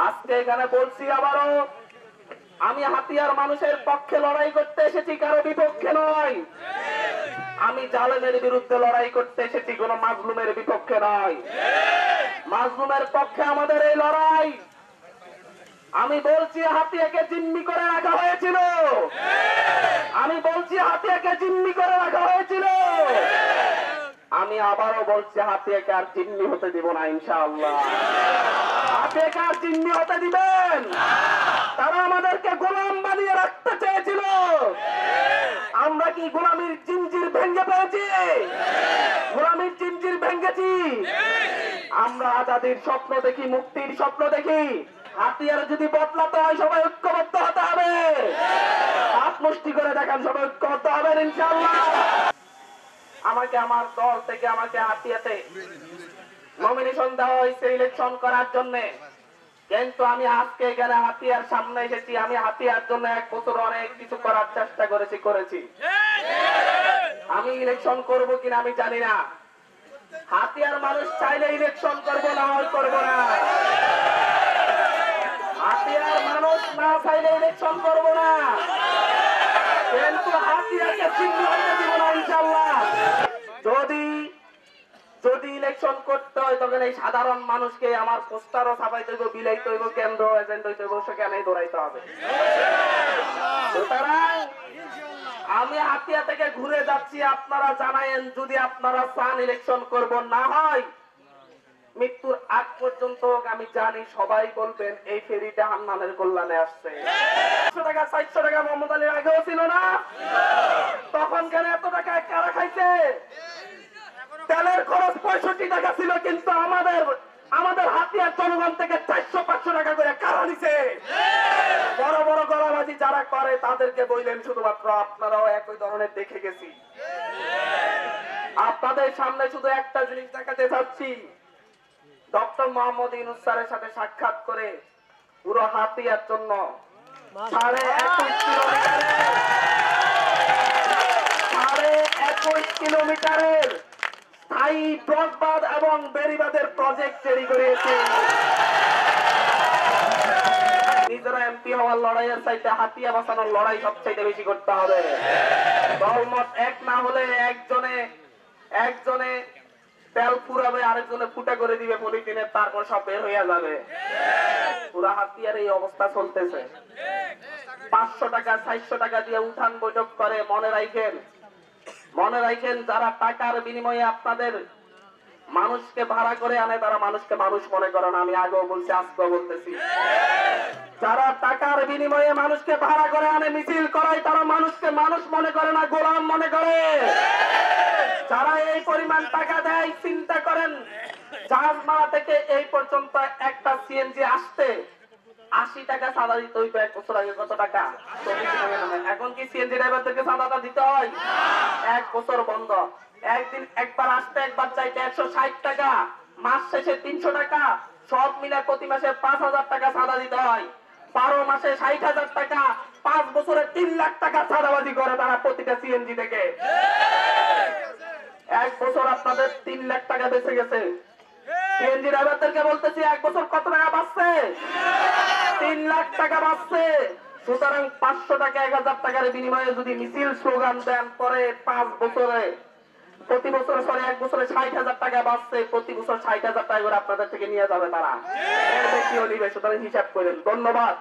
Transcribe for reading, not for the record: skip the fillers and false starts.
আজকে এখানে বলছি আবারও, আমি হাতিয়ার মানুষের পক্ষে লড়াই করতে এসেছি, কারো বিপক্ষে নয়। আমি জালেমের বিরুদ্ধে লড়াই করতে এসেছি, কোন মাজলুমের বিপক্ষে নয়। মাজলুমের পক্ষে আমাদের এই লড়াই। আমি বলছি হাতিয়াকে জিম্মি করে রাখা হয়েছিল, আমি বলছি হাতিয়াকে জিম্মি করে রাখা হয়েছিল। আমি আবারও বলছি হাতিয়াকে আর জিম্মি হতে দিব না ইনশাআল্লাহ। হাতিয়াকে আর জিম্মি হতে দিবেন? তারা আমাদেরকে গোলাম বানিয়ে রাখতে চেয়েছিল। আমরা কি গোলামীর জিঞ্জির ভেঙে পেয়েছি? গোলামীর জিঞ্জির ভেঙেছি। আমরা আজাদির স্বপ্ন দেখি, মুক্তির স্বপ্ন দেখি। হাতিয়ার যদি বদলাতে হয় সবাই ঐক্যবদ্ধ হতে হবে। হাত মুষ্টি করে দেখান, সবাই ঐক্যবদ্ধ হবেন ইনশাআল্লাহ। আমাকে আমার দল থেকে আমাকে হাতিয়াতে নমিনেশন দেওয়া হয়েছে ইলেকশন করার জন্য, কিন্তু আমি আজকে এখানে হাতিয়ার সামনে এসেছি। আমি হাতিয়ার জন্য 1 বছর অনেক কিছু করার চেষ্টা করেছি। আমি ইলেকশন করব কিনা আমি জানি না। হাতিয়ার মানুষ চাইলে ইলেকশন করব, না হয় করব না। হাতিয়ার মানুষ না চাইলে ইলেকশন করব না, কিন্তু হাতিয়াকে জিম্মি হতে দিব না ইনশাআল্লাহ। যদি ইলেকশন করতে হয় তখন এই সাধারণ মানুষকে আমার পোস্টারও ছাপাইতে হইব, বিলাইতে হইব, কেন্দ্র এজেন্ট হইতে হইব, সেখানেই দৌড়াইতে হবে। সুতরাং আমি হাতিয়া থেকে ঘুরে যাচ্ছি। আপনারা জানায়েন যদি আপনারা চান ইলেকশন করব, না হয় মৃত্যুর আগ পর্যন্ত। আমি জানি সবাই বলবেন এই ফেরিটা হান্নানের কল্যাণে আসছে। 100 টাকা 400 টাকা মোহাম্মদ আলীর আগেও ছিল না? তখন কেন এত টাকা কারা খাইছে? তেলের খরচ 65 টাকা ছিল, কিন্তু আমাদের হাতিয়ার জনগণ থেকে 400-500 টাকা করে কারা নিছে? বড় বড় গলাবাজি যারা করে তাদেরকে বললেন শুধুমাত্র আপনারাও একই ধরনের দেখে গেছি। আপনাদের সামনে শুধু একটা জিনিস দেখাতে চাচ্ছি। ডক্টর মোহাম্মদ ইউনূস স্যারের সাথে সাক্ষাৎ করে পুরো হাতিয়ার জন্য 21 কিলোমিটারের স্থায়ী ব্রডবাদ এবং বেড়িবাঁধের প্রজেক্ট তৈরি করেছে। নিজেরা এমপি হওয়ার লড়াইয়ের চাইতে হাতিয়া বাঁচানোর লড়াই সবচাইতে বেশি করতে হবে। দলমত এক না হলে একজনে তেল ফুরাবে, আরেকজনে ফুটা করে দিবে পলিথিনে, তারপর সব বের হইয়া যাবে। পুরা হাতিয়ার এই অবস্থা চলতেছে। 500 টাকা 400 টাকা দিয়ে উঠান বৈঠক করে। মনে রাখেন যারা টাকার বিনিময়ে আপনাদের মানুষকে ভাড়া করে আনে, তারা মানুষকে মানুষ মনে করে না। আমি আগেও বলছি, আজকেও বলতেছি, যারা টাকার বিনিময়ে মানুষকে ভাড়া করে আনে, মিছিল করায়, তারা মানুষকে মানুষ মনে করে না, গোলাম মনে করে। যারা এই পরিমাণ টাকা দেয়, চিন্তা করেন জাহাজমারা থেকে এই পর্যন্ত একটা সিএনজি আসতে 80 টাকা চাঁদা দিতে হইতো 1 বছর আগে। কত টাকা? এখন কি সিএনজি ড্রাইভারদেরকে চাঁদাটা দিতে হয়? 1 বছর বন্ধ। একদিন একবার আসতে একবার চাইতে 160 টাকা, মাস শেষে 300 টাকা, সব মিলে প্রতি মাসে 5000 টাকা চাঁদা দিতে হয়। 12 মাসে 60,000 টাকা, 5 বছরে 3 লাখ টাকা চাঁদাবাজি করে তারা প্রতিটা সিএনজি থেকে। 1 বছর আপনাদের 3 লাখ টাকা বেঁচে গেছে। সিএনজি ড্রাইভারদেরকে বলতেছি, 1 বছর কত টাকা বাঁচছে? 3 লাখ টাকা বাঁচছে। সুতরাং 500 টাকা 1000 টাকার বিনিময়ে যদি মিছিল স্লোগান দেন, পরে 5 বছরে প্রতি বছরে 1 বছরে 60,000 টাকা বাঁচছে। প্রতি বছর 60,000 টাকা করে আপনাদের থেকে নিয়ে যাবে তারা, এর বেশিও নিবে। সুতরাং হিসাব করেন। ধন্যবাদ।